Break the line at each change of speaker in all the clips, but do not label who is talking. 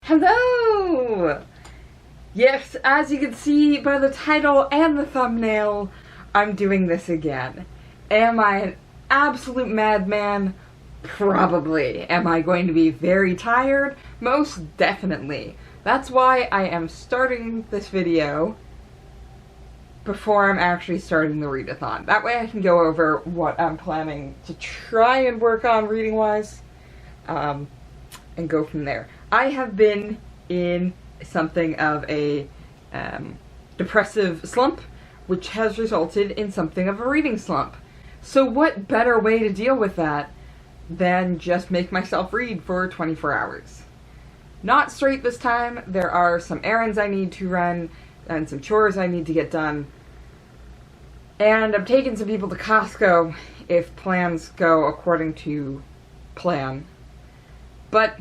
Hello! Yes, as you can see by the title and the thumbnail, I'm doing this again. Am I an absolute madman? Probably. Am I going to be very tired? Most definitely. That's why I am starting this video before I'm actually starting the readathon. That way I can go over what I'm planning to try and work on reading-wise, and go from there. I have been in something of a depressive slump, which has resulted in something of a reading slump. So what better way to deal with that than just make myself read for 24 hours. Not straight this time. There are some errands I need to run and some chores I need to get done. And I'm taking some people to Costco if plans go according to plan. But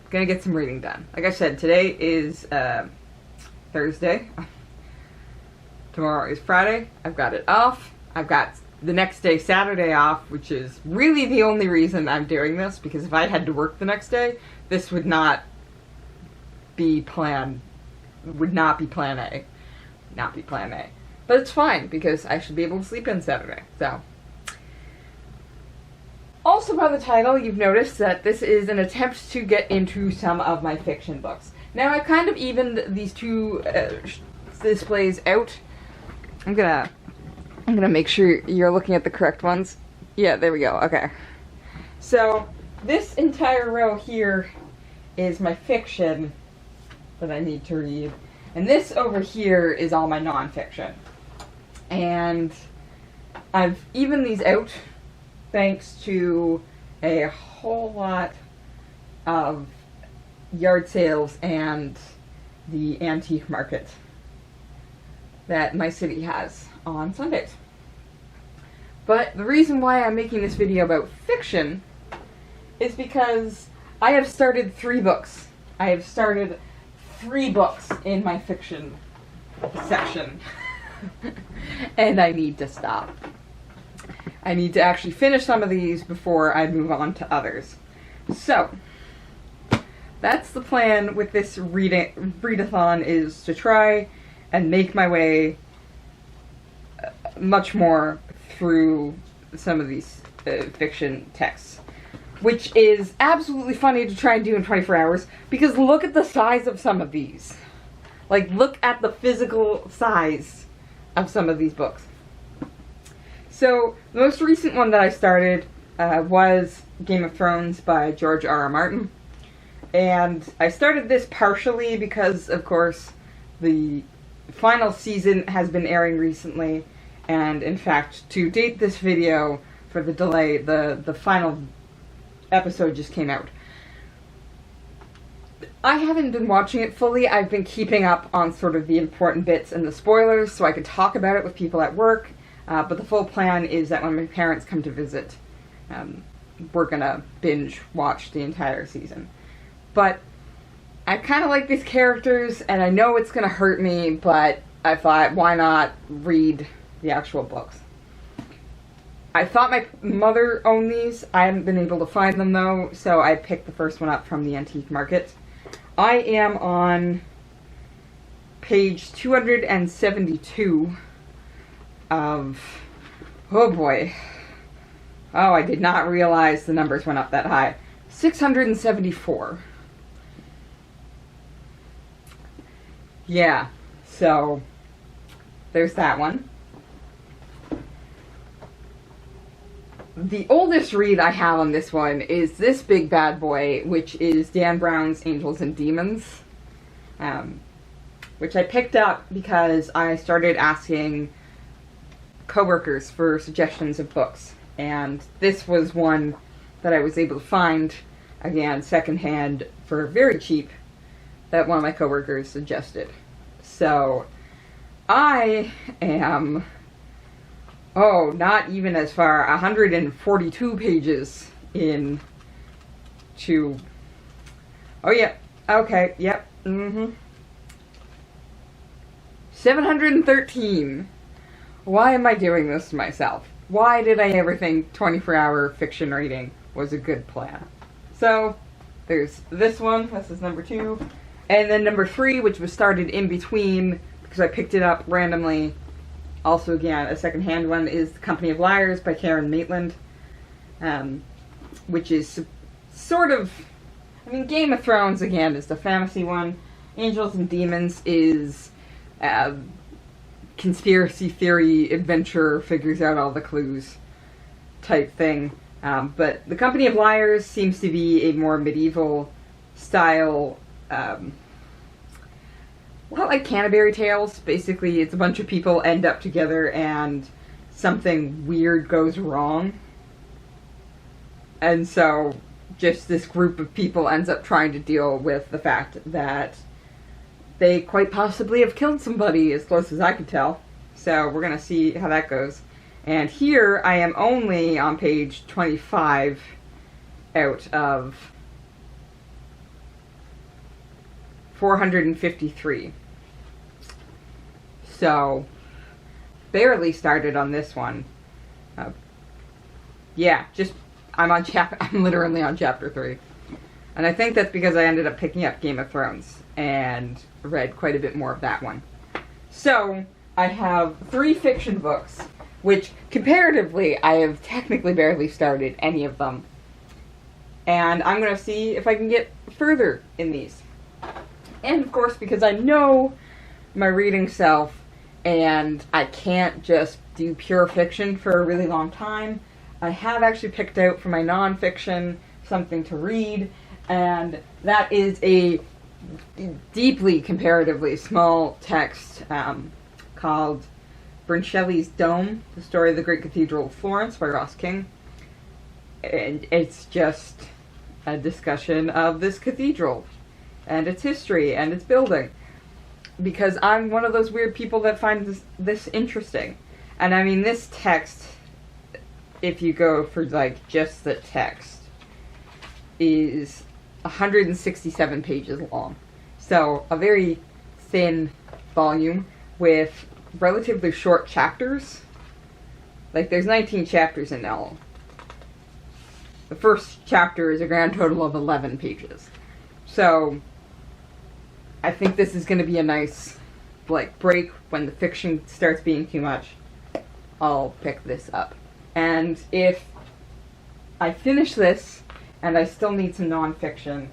gonna get some reading done. Like I said, today is Thursday. Tomorrow is Friday. I've got it off. I've got the next day, Saturday, off, which is really the only reason I'm doing this, because if I had to work the next day, this would not be plan A. Not be plan A. But it's fine, because I should be able to sleep in Saturday, so. Also by the title, you've noticed that this is an attempt to get into some of my fiction books. Now, I've kind of evened these two displays out. I'm gonna make sure you're looking at the correct ones. Yeah, there we go, okay. So, this entire row here is my fiction that I need to read. And this over here is all my nonfiction. And I've evened these out thanks to a whole lot of yard sales and the antique market that my city has on Sundays. But the reason why I'm making this video about fiction is because I have started 3 books. I have started 3 books in my fiction section. And I need to stop. I need to actually finish some of these before I move on to others. So, that's the plan with this readathon, is to try and make my way much more through some of these fiction texts. Which is absolutely funny to try and do in 24 hours, because look at the size of some of these. Like, look at the physical size of some of these books. So, the most recent one that I started was Game of Thrones by George R.R. Martin. And I started this partially because, of course, the final season has been airing recently. And, in fact, to date this video for the delay, the final episode just came out. I haven't been watching it fully. I've been keeping up on sort of the important bits and the spoilers so I can talk about it with people at work. But the full plan is that when my parents come to visit, we're gonna binge watch the entire season. But I kind of like these characters, and I know it's gonna hurt me, but I thought, why not read the actual books? I thought my mother owned these. I haven't been able to find them, though, so I picked the first one up from the antique market. I am on page 272 of... Oh boy. Oh, I did not realize the numbers went up that high. 674. Yeah, so there's that one. The oldest read I have on this one is this big bad boy, which is Dan Brown's Angels and Demons, which I picked up because I started asking coworkers for suggestions of books, and this was one that I was able to find, again, secondhand for very cheap, that one of my coworkers suggested. So, I am... Oh, not even as far, 142 pages in to... Oh, yeah, okay, yep, 713. Why am I doing this to myself? Why did I ever think 24-hour fiction reading was a good plan? So, there's this one, this is number 2, and then number 3, which was started in between because I picked it up randomly. Also, again, a secondhand one, is The Company of Liars by Karen Maitland, which is sort of, I mean, Game of Thrones, again, is the fantasy one. Angels and Demons is conspiracy theory adventure, figures out all the clues type thing. But The Company of Liars seems to be a more medieval style, like Canterbury Tales. Basically, it's a bunch of people end up together and something weird goes wrong. And so just this group of people ends up trying to deal with the fact that they quite possibly have killed somebody, as close as I could tell. So we're going to see how that goes. And here I am only on page 25 out of 453. So, barely started on this one. Yeah, just, I'm literally on chapter 3. And I think that's because I ended up picking up Game of Thrones and read quite a bit more of that one. So, I have 3 fiction books, which comparatively I have technically barely started any of them. And I'm going to see if I can get further in these. And of course, because I know my reading self and I can't just do pure fiction for a really long time, I have actually picked out for my nonfiction something to read, and that is a deeply, comparatively small text called Brincelli's Dome, The Story of the Great Cathedral of Florence by Ross King. And it's just a discussion of this cathedral and its history and its building. Because I'm one of those weird people that find this interesting. And I mean, this text, if you go for like just the text, is 167 pages long. So a very thin volume with relatively short chapters. Like, there's 19 chapters in all. The first chapter is a grand total of 11 pages. So I think this is going to be a nice, like, break when the fiction starts being too much. I'll pick this up. And if I finish this and I still need some nonfiction,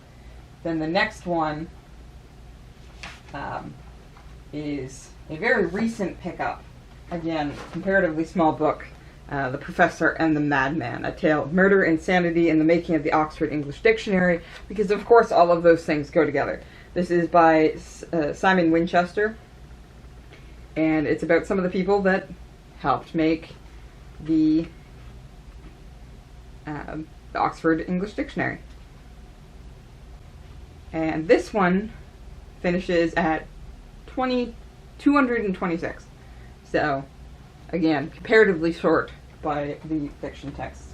then the next one is a very recent pickup. Again, comparatively small book. The Professor and the Madman, A Tale of Murder, Insanity, and the Making of the Oxford English Dictionary, because of course all of those things go together. This is by Simon Winchester, and it's about some of the people that helped make the Oxford English Dictionary. And this one finishes at 226. So, again, comparatively short by the fiction text.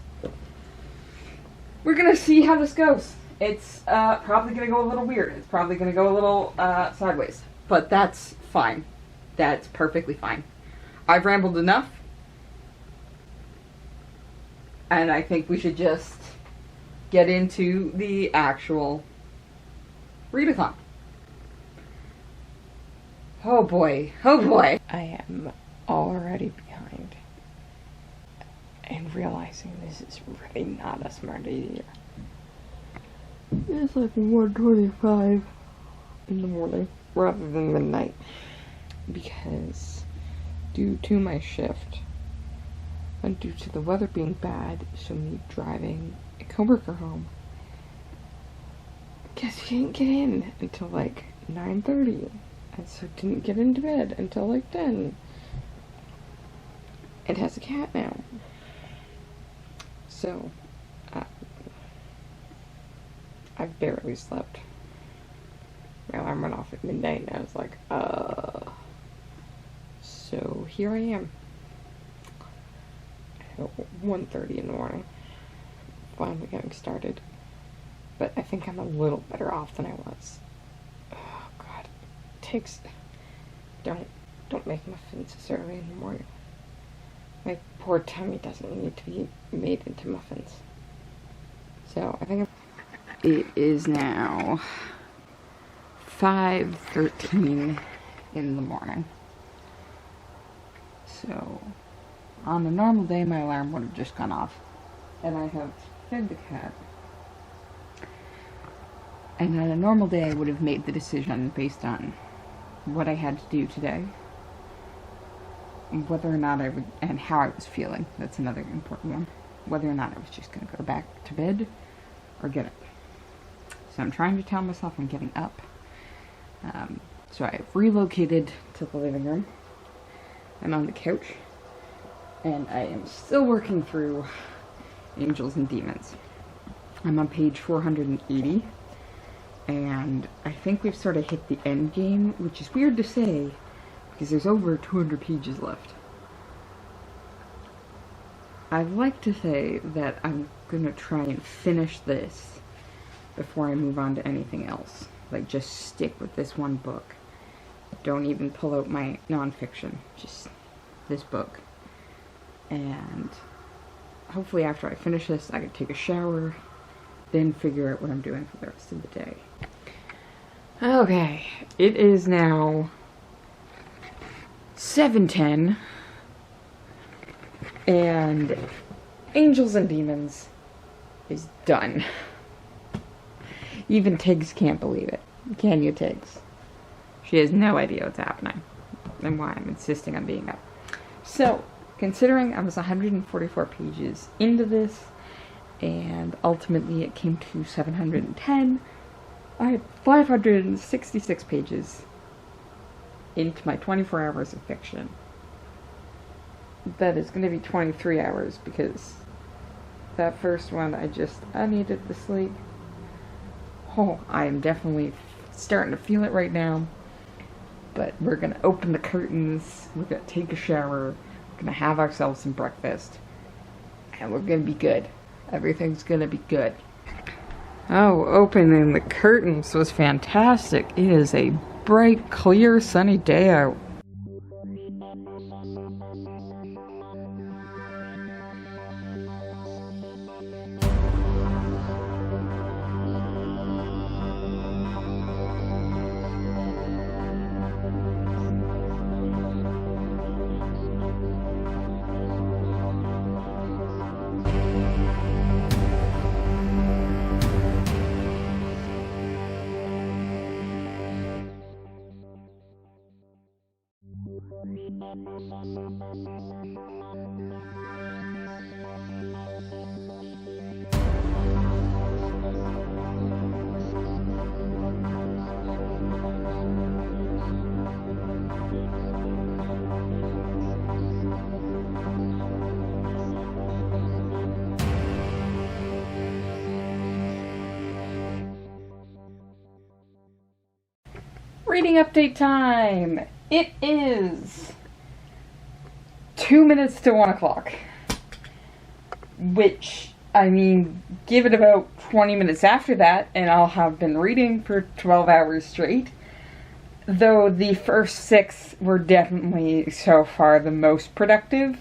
We're gonna see how this goes. It's probably gonna go a little weird. It's probably gonna go a little sideways. But that's fine. That's perfectly fine. I've rambled enough. And I think we should just get into the actual readathon. Oh boy. Oh boy.
I am already behind and realizing this is really not a smart idea. It's like 1:25 in the morning rather than midnight, because due to my shift and due to the weather being bad, so me driving a coworker home, guess he didn't get in until like 9:30, and so didn't get into bed until like 10. It has a cat now. So, I barely slept. My alarm went off at midnight and I was like, So here I am. At 1:30 in the morning. Finally getting started. But I think I'm a little better off than I was. Oh god. It takes... Don't make muffins this early in the morning. My poor tummy doesn't need to be made into muffins. So, I think
It is now 5:13 in the morning. So, on a normal day, my alarm would have just gone off. And I have fed the cat. And on a normal day, I would have made the decision based on what I had to do today. Whether or not I would, and how I was feeling. That's another important one. Whether or not I was just going to go back to bed or get up. So I'm trying to tell myself I'm getting up. So I've relocated to the living room. I'm on the couch. And I am still working through Angels and Demons. I'm on page 480. And I think we've sort of hit the end game, which is weird to say, because there's over 200 pages left. I'd like to say that I'm going to try and finish this before I move on to anything else. Like, just stick with this one book. Don't even pull out my nonfiction. Just this book. And hopefully after I finish this, I can take a shower, then figure out what I'm doing for the rest of the day. Okay, it is now 7:10, and Angels and Demons is done. Even Tiggs can't believe it. Can you, Tiggs? She has no idea what's happening and why I'm insisting on being up. So, considering I was 144 pages into this, and ultimately it came to 710, I had 566 pages into my 24 hours of fiction. That is going to be 23 hours because that first one I needed the sleep. Oh, I am definitely starting to feel it right now. But we're going to open the curtains, we're going to take a shower, we're going to have ourselves some breakfast, and we're going to be good. Everything's going to be good. Oh, opening the curtains was fantastic. It is a bright, clear, sunny day out. Reading update time! It is 2 minutes to 1 o'clock. Which, I mean, give it about 20 minutes after that, and I'll have been reading for 12 hours straight. Though the first 6 were definitely, so far, the most productive.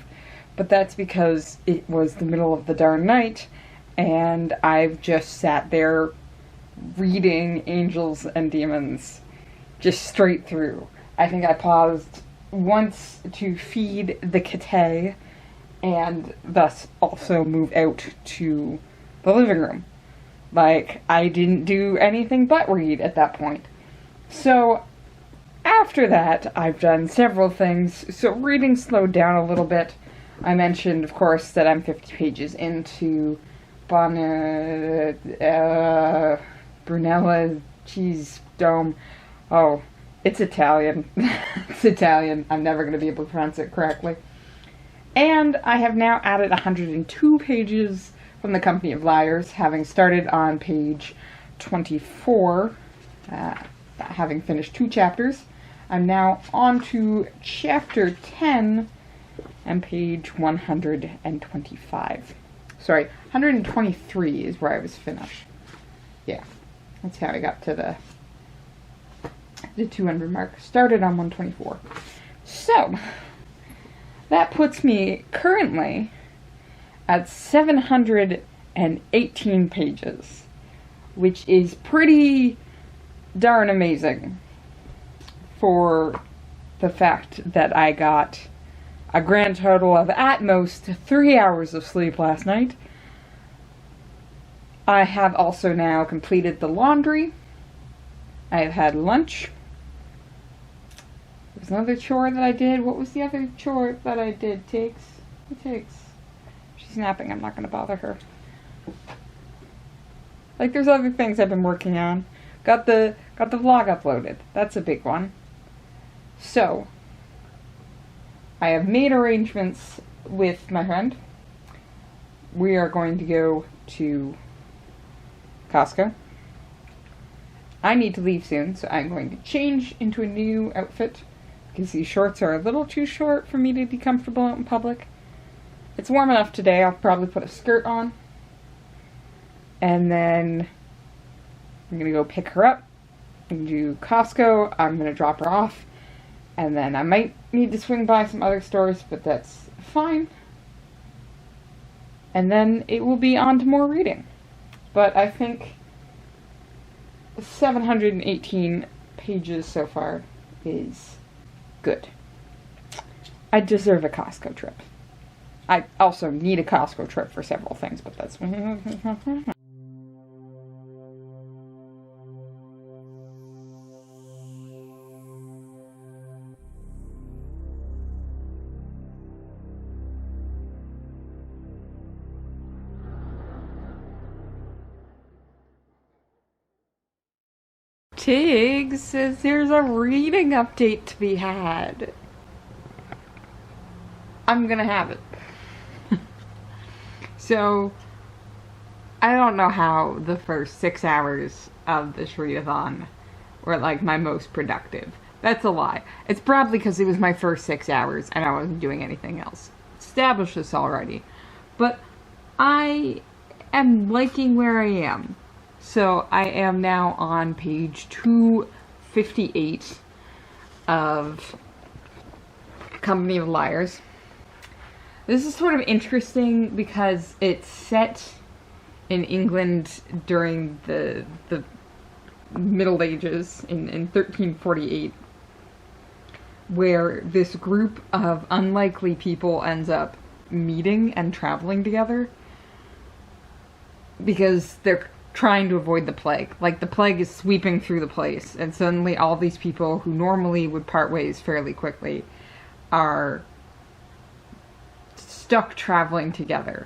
But that's because it was the middle of the darn night, and I've just sat there reading Angels and Demons. Just straight through. I think I paused once to feed the kitty and thus also move out to the living room. Like, I didn't do anything but read at that point. So, after that, I've done several things. So, reading slowed down a little bit. I mentioned, of course, that I'm 50 pages into Brunella Cheese Dome. Oh, it's Italian. It's Italian. I'm never going to be able to pronounce it correctly. And I have now added 102 pages from The Company of Liars, having started on page 24, having finished 2 chapters. I'm now on to chapter 10 and page 125. Sorry, 123 is where I was finished. Yeah, that's how I got to the 200 mark. Started on 124. So, that puts me currently at 718 pages, which is pretty darn amazing for the fact that I got a grand total of at most 3 hours of sleep last night. I have also now completed the laundry. I have had lunch. There's another chore that I did. What was the other chore that I did? Takes. She's napping. I'm not going to bother her. Like, there's other things I've been working on. Got the vlog uploaded. That's a big one. So, I have made arrangements with my friend. We are going to go to Costco. I need to leave soon, so I'm going to change into a new outfit because these shorts are a little too short for me to be comfortable out in public. It's warm enough today. I'll probably put a skirt on. And then I'm going to go pick her up and do Costco. I'm going to drop her off. And then I might need to swing by some other stores, but that's fine. And then it will be on to more reading. But I think 718 pages so far is good. I deserve a Costco trip. I also need a Costco trip for several things, but that's... Tig says there's a reading update to be had. I'm gonna have it. So, I don't know how the first 6 hours of this readathon were like my most productive. That's a lie. It's probably because it was my first 6 hours and I wasn't doing anything else. Established this already. But I am liking where I am. So I am now on page 258 of Company of Liars. This is sort of interesting because it's set in England during the Middle Ages in 1348, where this group of unlikely people ends up meeting and traveling together because they're trying to avoid the plague. Like, the plague is sweeping through the place, and suddenly all these people who normally would part ways fairly quickly are stuck traveling together.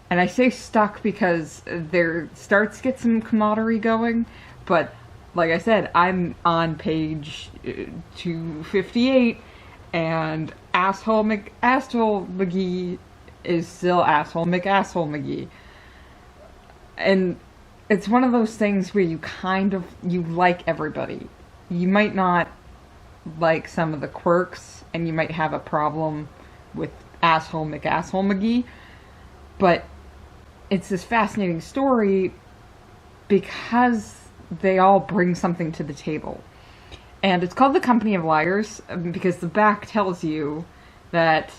And I say stuck because there starts to get some camaraderie going, but like I said, I'm on page 258, and Asshole McGee is still Asshole McGee. And it's one of those things where you like everybody. You might not like some of the quirks, and you might have a problem with Asshole McGee, but it's this fascinating story because they all bring something to the table. And it's called The Company of Liars because the back tells you that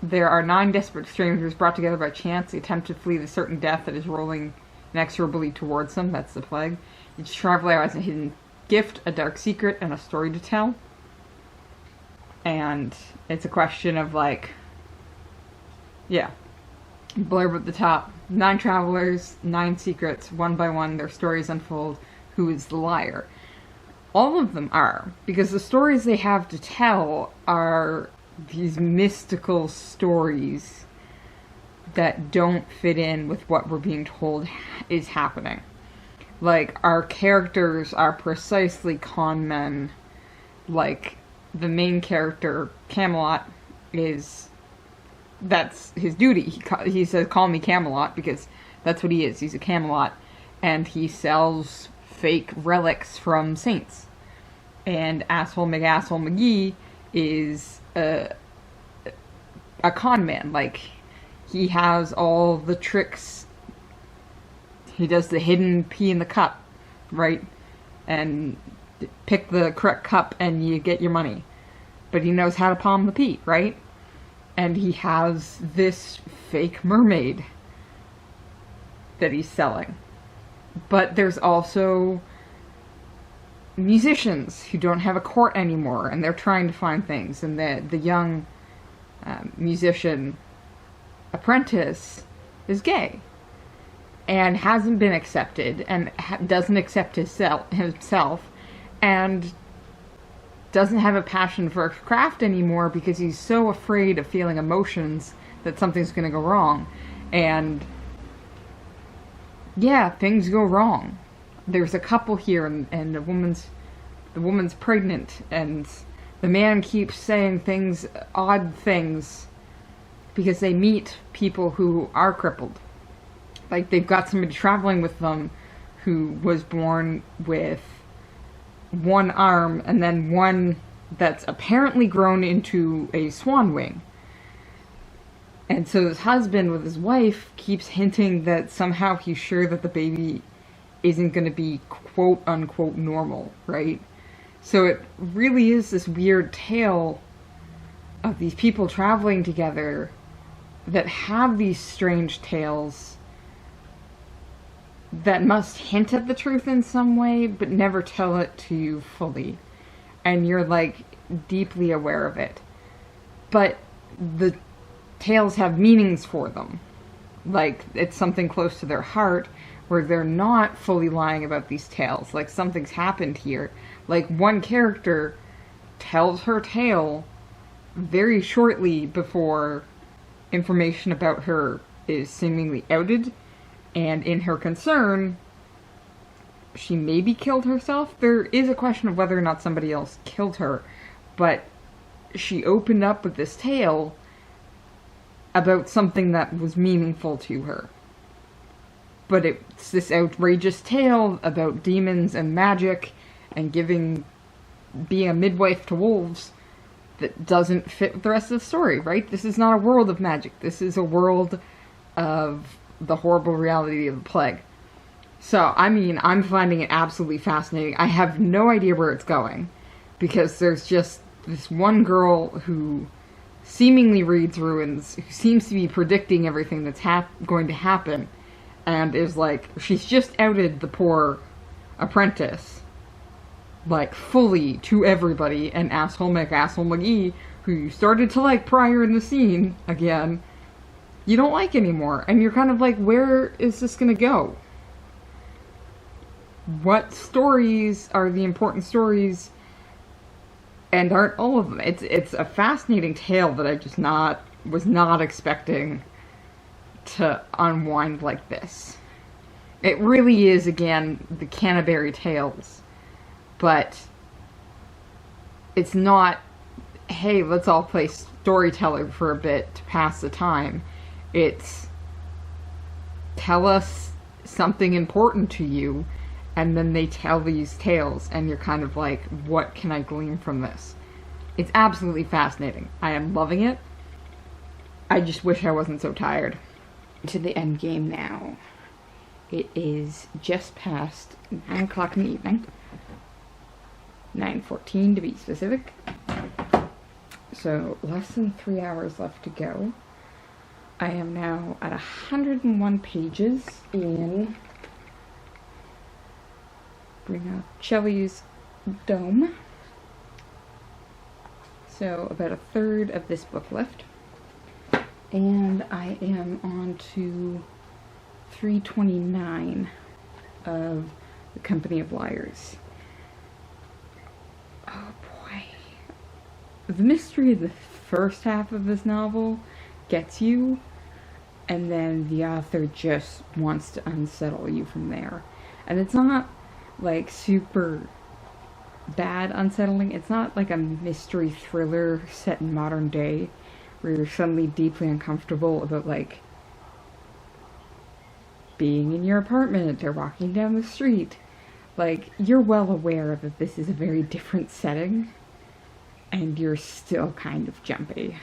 there are 9 desperate strangers brought together by chance. They attempt to flee the certain death that is rolling inexorably towards them. That's the plague. Each traveler has a hidden gift, a dark secret, and a story to tell. And it's a question of, like, yeah, blurb at the top. 9 travelers, 9 secrets, one by one, their stories unfold. Who is the liar? All of them are, because the stories they have to tell are these mystical stories that don't fit in with what we're being told is happening. Like, our characters are precisely con men. Like, the main character, Camelot, that's his duty. He says, call me Camelot, because that's what he is. He's a Camelot, and he sells fake relics from saints. And Asshole McGee is a con man. Like, he has all the tricks. He does the hidden pee in the cup, right? And pick the correct cup and you get your money. But he knows how to palm the pee, right? And he has this fake mermaid that he's selling. But there's also musicians who don't have a court anymore, and they're trying to find things. And the young musician apprentice is gay and hasn't been accepted, and doesn't accept himself, and doesn't have a passion for craft anymore because he's so afraid of feeling emotions that something's going to go wrong. And yeah, things go wrong. There's a couple here, and the woman's pregnant, and the man keeps saying odd things, because they meet people who are crippled. Like, they've got somebody traveling with them who was born with one arm, and then one that's apparently grown into a swan wing. And so this husband with his wife keeps hinting that somehow he's sure that the baby isn't going to be quote-unquote normal, right? So it really is this weird tale of these people traveling together that have these strange tales that must hint at the truth in some way, but never tell it to you fully. And you're, like, deeply aware of it. But the tales have meanings for them. Like, it's something close to their heart, where they're not fully lying about these tales. Like, something's happened here. Like, one character tells her tale very shortly before information about her is seemingly outed, and in her concern, she maybe killed herself. There is a question of whether or not somebody else killed her, but she opened up with this tale about something that was meaningful to her. But it's this outrageous tale about demons and magic and being a midwife to wolves that doesn't fit with the rest of the story, right? This is not a world of magic. This is a world of the horrible reality of the plague. So, I mean, I'm finding it absolutely fascinating. I have no idea where it's going, because there's just this one girl who seemingly reads ruins, who seems to be predicting everything that's going to happen, and is like, she's just outed the poor apprentice, like, fully to everybody, and asshole McGee, who you started to like prior in the scene, again, you don't like anymore. And you're kind of like, where is this gonna go? What stories are the important stories, and aren't all of them? It's a fascinating tale that I was not expecting to unwind like this. It really is, again, the Canterbury Tales, but it's not, hey, let's all play storyteller for a bit to pass the time. It's, tell us something important to you, and then they tell these tales, and you're kind of like, what can I glean from this? It's absolutely fascinating. I am loving it. I just wish I wasn't so tired. To the end game now. It is just past 9 o'clock in the evening. 9:14 to be specific. So, less than 3 hours left to go. I am now at 101 pages in bring up Shelley's Dome. So, about a third of this book left. And I am on to 329 of The Company of Liars. Oh boy. The mystery of the first half of this novel gets you, and then the author just wants to unsettle you from there. And it's not like super bad unsettling. It's not like a mystery thriller set in modern day where you're suddenly deeply uncomfortable about, like, being in your apartment or walking down the street. Like, you're well aware that this is a very different setting, and you're still kind of jumpy.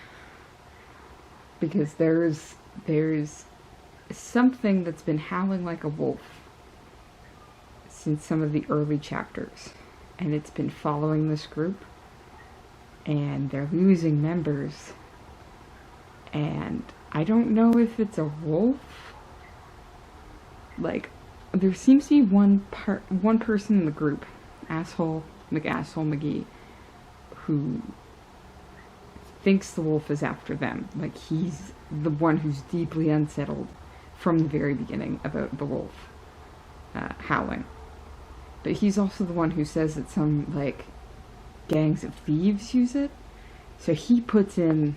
Because there's something that's been howling like a wolf since some of the early chapters. And it's been following this group, and they're losing members. And I don't know if it's a wolf, like,
there seems to be one person in the group, asshole McGee, who thinks the wolf is after them. Like, he's the one who's deeply unsettled from the very beginning about the wolf howling. But he's also the one who says that some, like, gangs of thieves use it. So he puts in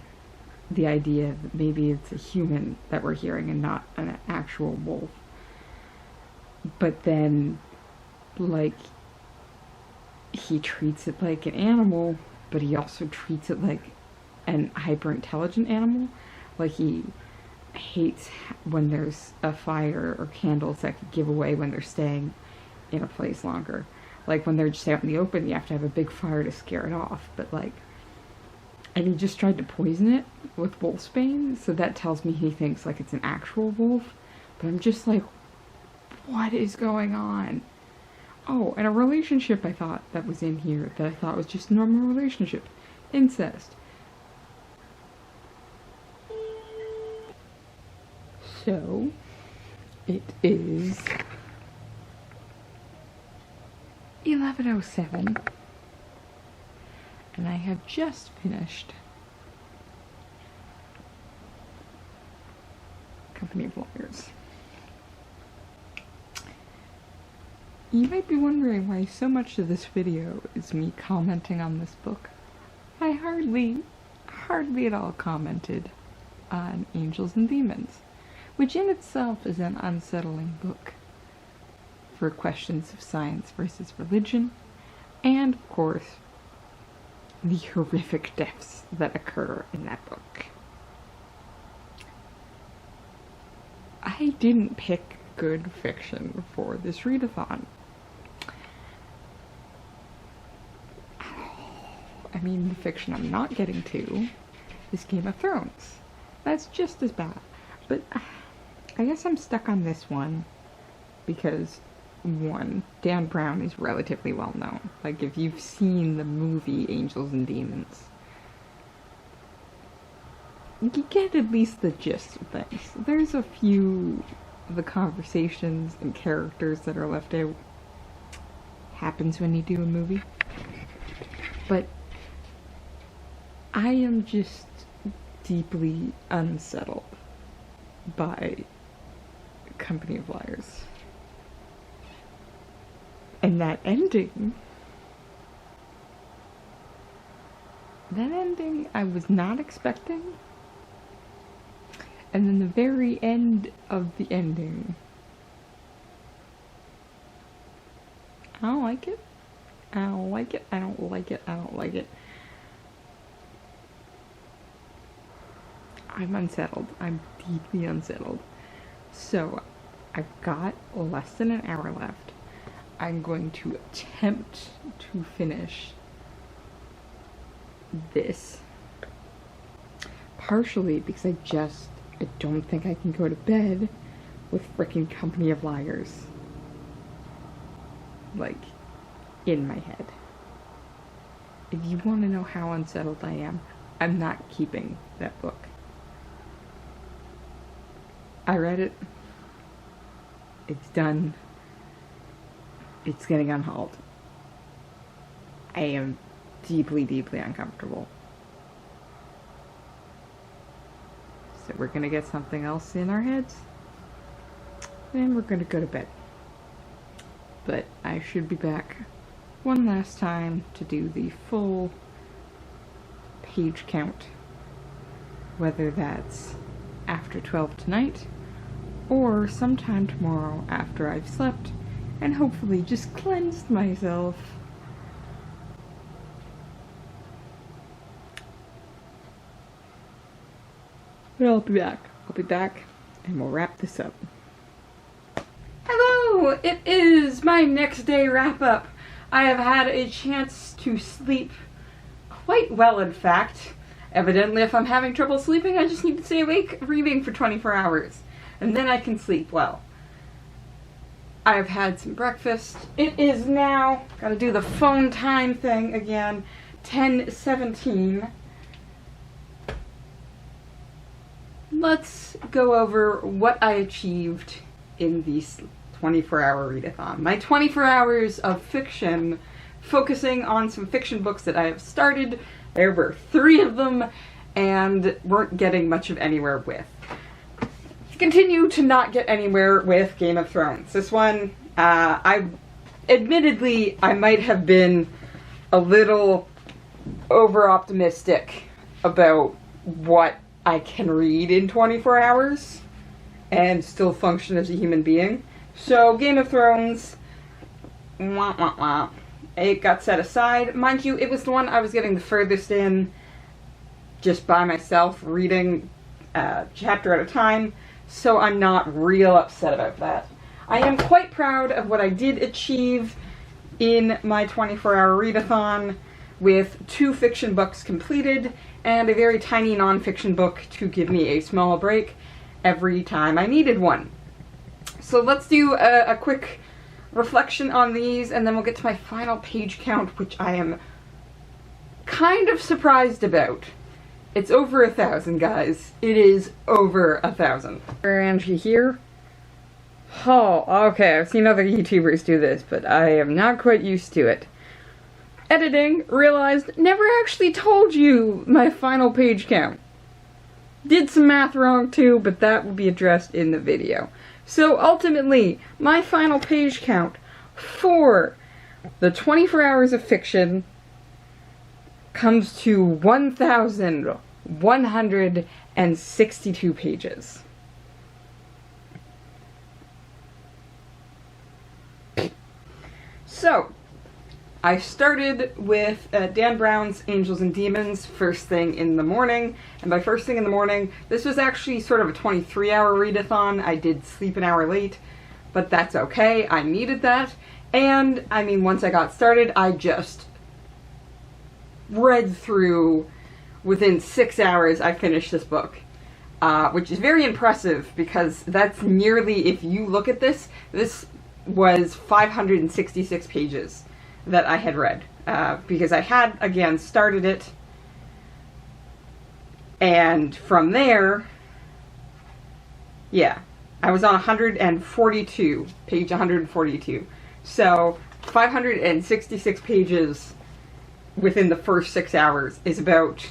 the idea that maybe it's a human that we're hearing and not an actual wolf. But then, like, he treats it like an animal, but he also treats it like an hyper-intelligent animal. Like, he hates when there's a fire or candles that could give away when they're staying in a place longer. Like, when they're just out in the open, you have to have a big fire to scare it off. But, like, and he just tried to poison it with wolfsbane, so that tells me he thinks, like, it's an actual wolf. But I'm just like, what is going on? Oh, and a relationship I thought that was in here that I thought was just a normal relationship. Incest. So, it is 11:07, and I have just finished Company of Liars. You might be wondering why so much of this video is me commenting on this book. I hardly at all commented on Angels and Demons, which in itself is an unsettling book for questions of science versus religion, and of course, the horrific deaths that occur in that book. I didn't pick good fiction for this readathon. I mean, the fiction I'm not getting to is Game of Thrones. That's just as bad. But I guess I'm stuck on this one because, one, Dan Brown is relatively well known. Like, if you've seen the movie Angels and Demons, you get at least the gist of things. There's a few of the conversations and characters that are left out. Happens when you do a movie. But I am just deeply unsettled by Company of Liars. And that ending I was not expecting. And then the very end of the ending, I don't like it. I don't like it. I don't like it. I don't like it. I'm unsettled. I'm deeply unsettled. So, I've got less than an hour left. I'm going to attempt to finish this. Partially because I don't think I can go to bed with frickin' Company of Liars, like, in my head. If you want to know how unsettled I am, I'm not keeping that book. I read it. It's done. It's getting unhauled. I am deeply, deeply uncomfortable. So we're gonna get something else in our heads, and we're gonna go to bed. But I should be back one last time to do the full page count, whether that's after 12 tonight, or sometime tomorrow after I've slept and hopefully just cleansed myself. But I'll be back. I'll be back, and we'll wrap this up. Hello! It is my next day wrap-up. I have had a chance to sleep quite well, in fact. Evidently, if I'm having trouble sleeping, I just need to stay awake reading for 24 hours. And then I can sleep well. I've had some breakfast. It is now, gotta do the phone time thing again, 10:17. Let's go over what I achieved in these
24-hour readathon. My 24 hours of fiction, focusing on some fiction books that I have started. There were 3 of them, and weren't getting much of anywhere with. Continue to not get anywhere with Game of Thrones. This one, admittedly, I might have been a little over-optimistic about what I can read in 24 hours and still function as a human being. So, Game of Thrones, wah, wah, wah. It got set aside. Mind you, it was the one I was getting the furthest in just by myself, reading a chapter at a time, so I'm not real upset about that. I am quite proud of what I did achieve in my 24-hour readathon, with 2 fiction books completed and a very tiny non-fiction book to give me a small break every time I needed one. So let's do a quick reflection on these, and then we'll get to my final page count, which I am kind of surprised about. It's over 1,000, guys. It is over 1,000. Angie here. Oh, okay, I've seen other YouTubers do this, but I am not quite used to it. Editing, realized, never actually told you my final page count. Did some math wrong too, but that will be addressed in the video. So ultimately, my final page count for the 24 hours of fiction comes to 1,162 pages. So, I started with Dan Brown's Angels and Demons first thing in the morning, and by first thing in the morning, this was actually sort of a 23-hour readathon. I did sleep an hour late, but that's okay. I needed that, and I mean, once I got started, I just read through. Within 6 hours, I finished this book, which is very impressive because that's nearly, if you look at this, this was 566 pages that I had read, because I had, again, started it, and from there, yeah, I was on 142, page 142, so 566 pages within the first 6 hours is about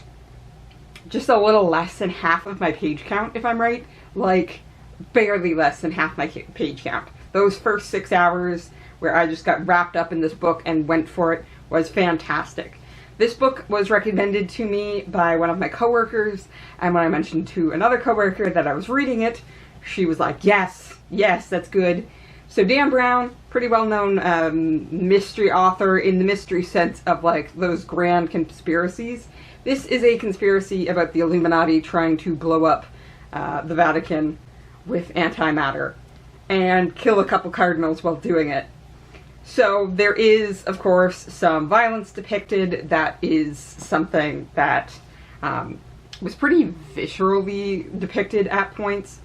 just a little less than half of my page count, if I'm right, like, barely less than half my page count. Those first 6 hours where I just got wrapped up in this book and went for it was fantastic. This book was recommended to me by one of my coworkers, and when I mentioned to another coworker that I was reading it, she was like, yes, yes, that's good. So Dan Brown, pretty well-known mystery author in the mystery sense of like those grand conspiracies. This is a conspiracy about the Illuminati trying to blow up the Vatican with antimatter and kill a couple cardinals while doing it. So there is, of course, some violence depicted that is something that was pretty viscerally depicted at points,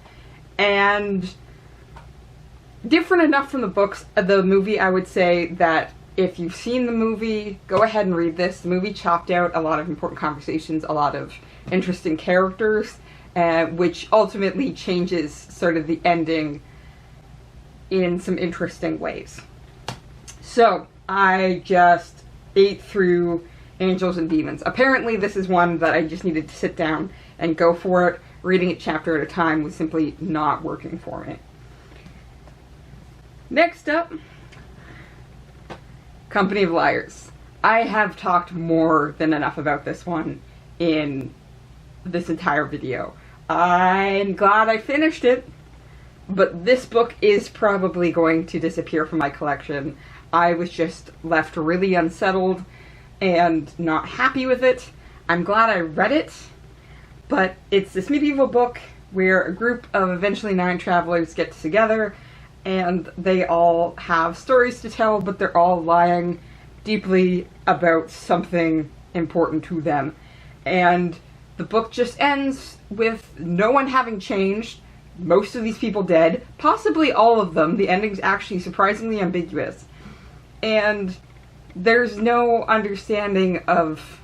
and different enough from the books, the movie, I would say that if you've seen the movie, go ahead and read this. The movie chopped out a lot of important conversations, a lot of interesting characters, which ultimately changes sort of the ending in some interesting ways. So, I just ate through Angels and Demons. Apparently this is one that I just needed to sit down and go for it. Reading it chapter at a time was simply not working for me. Next up, Company of Liars. I have talked more than enough about this one in this entire video. I'm glad I finished it, but this book is probably going to disappear from my collection. I was just left really unsettled and not happy with it. I'm glad I read it, but it's this medieval book where a group of eventually 9 travelers get together and they all have stories to tell, but they're all lying deeply about something important to them. And the book just ends with no one having changed, most of these people dead, possibly all of them. The ending's actually surprisingly ambiguous. And there's no understanding of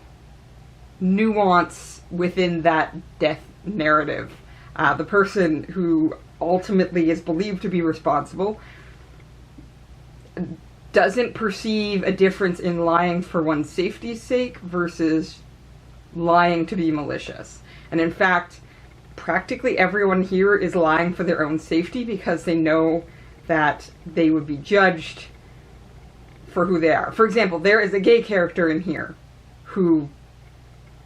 nuance within that death narrative. The person who ultimately is believed to be responsible doesn't perceive a difference in lying for one's safety's sake versus lying to be malicious. And in fact, practically everyone here is lying for their own safety because they know that they would be judged for who they are. For example, there is a gay character in here who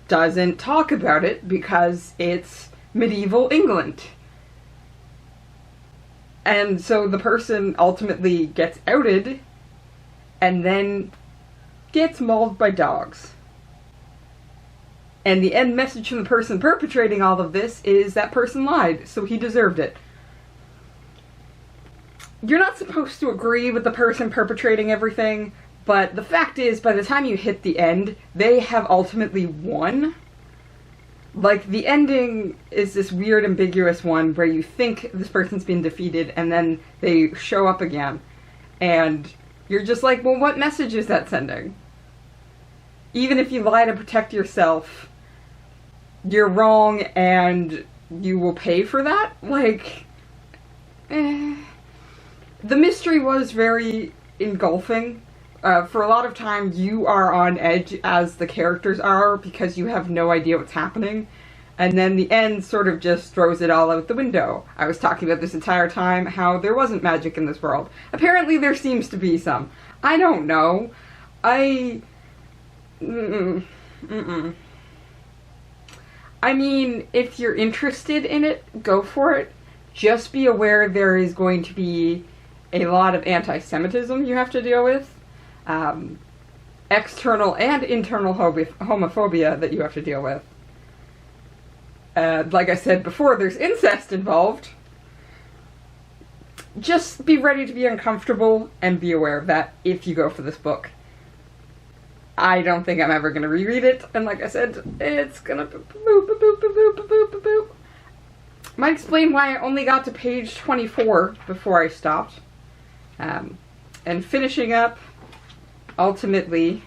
doesn't talk about it because it's medieval England. And so the person ultimately gets outed and then gets mauled by dogs. And the end message from the person perpetrating all of this is that person lied, so he deserved it. You're not supposed to agree with the person perpetrating everything, but the fact is, by the time you hit the end, they have ultimately won. Like, the ending is this weird, ambiguous one where you think this person's been defeated, and then they show up again. And you're just like, well, what message is that sending? Even if you lie to protect yourself, you're wrong and you will pay for that? Like, The mystery was very engulfing. For a lot of time, you are on edge as the characters are because you have no idea what's happening. And then the end sort of just throws it all out the window. I was talking about this entire time how there wasn't magic in this world. Apparently there seems to be some. I don't know. I mean, if you're interested in it, go for it. Just be aware there is going to be a lot of anti-Semitism you have to deal with. External and internal homophobia that you have to deal with. Like I said before, there's incest involved. Just be ready to be uncomfortable and be aware of that if you go for this book. I don't think I'm ever going to reread it, and like I said, it's gonna boop. Might explain why I only got to page 24 before I stopped. And finishing up ultimately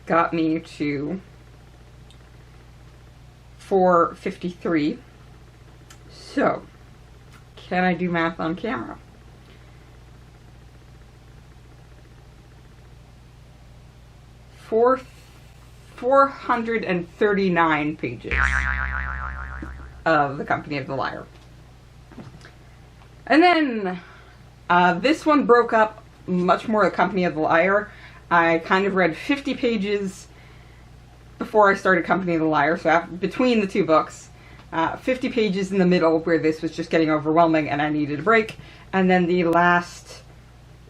got me to 453. So, can I do math on camera? Four 439 pages of The Company of the Liar. And then this one broke up much more The Company of the Liar. I kind of read 50 pages before I started Company of the Liar, so between the two books. 50 pages in the middle where this was just getting overwhelming and I needed a break. And then the last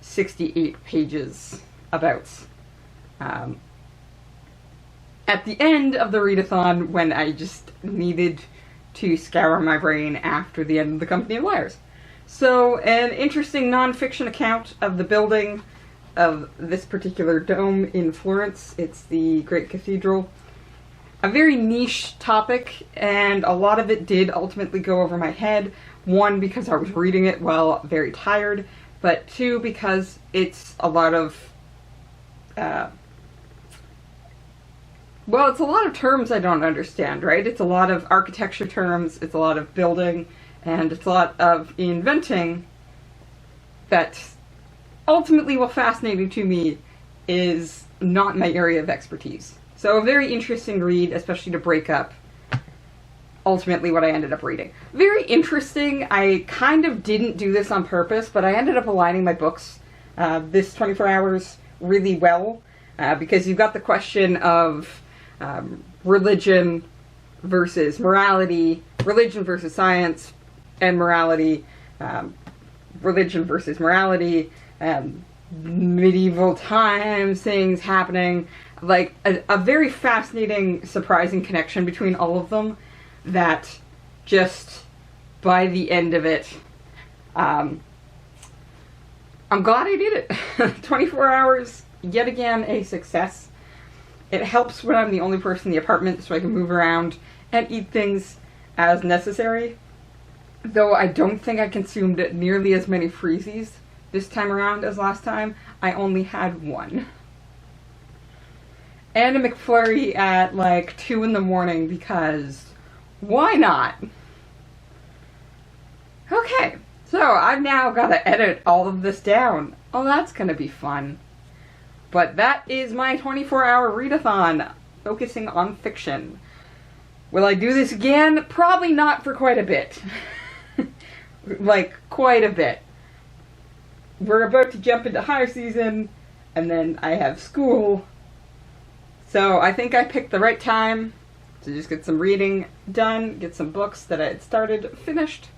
68 pages about. At the end of the readathon, when I just needed to scour my brain after the end of The Company of Liars. So, an interesting non-fiction account of the building of this particular dome in Florence. It's the Great Cathedral. A very niche topic, and a lot of it did ultimately go over my head. One, because I was reading it while very tired, but two, because it's a lot of, well, it's a lot of terms I don't understand, right? It's a lot of architecture terms, it's a lot of building, and it's a lot of inventing that ultimately, while fascinating to me, is not my area of expertise. So a very interesting read, especially to break up ultimately what I ended up reading. Very interesting. I kind of didn't do this on purpose, but I ended up aligning my books this 24 hours really well, because you've got the question of religion versus morality, religion versus science, and morality, religion versus morality, medieval times, things happening, like a very fascinating, surprising connection between all of them that just, by the end of it, I'm glad I did it. 24 hours, yet again, a success. It helps when I'm the only person in the apartment so I can move around and eat things as necessary. Though I don't think I consumed nearly as many freezies this time around as last time. I only had one. And a McFlurry at like 2 in the morning because why not? Okay, so I've now got to edit all of this down. Oh, that's gonna be fun. But that is my 24-hour readathon, focusing on fiction. Will I do this again? Probably not for quite a bit. Like, quite a bit. We're about to jump into higher season, and then I have school. So I think I picked the right time to just get some reading done, get some books that I had started finished.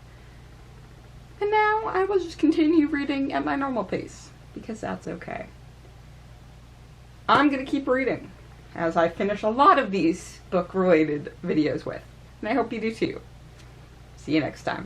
And now I will just continue reading at my normal pace, because that's okay. I'm going to keep reading as I finish a lot of these book-related videos with. And I hope you do too. See you next time.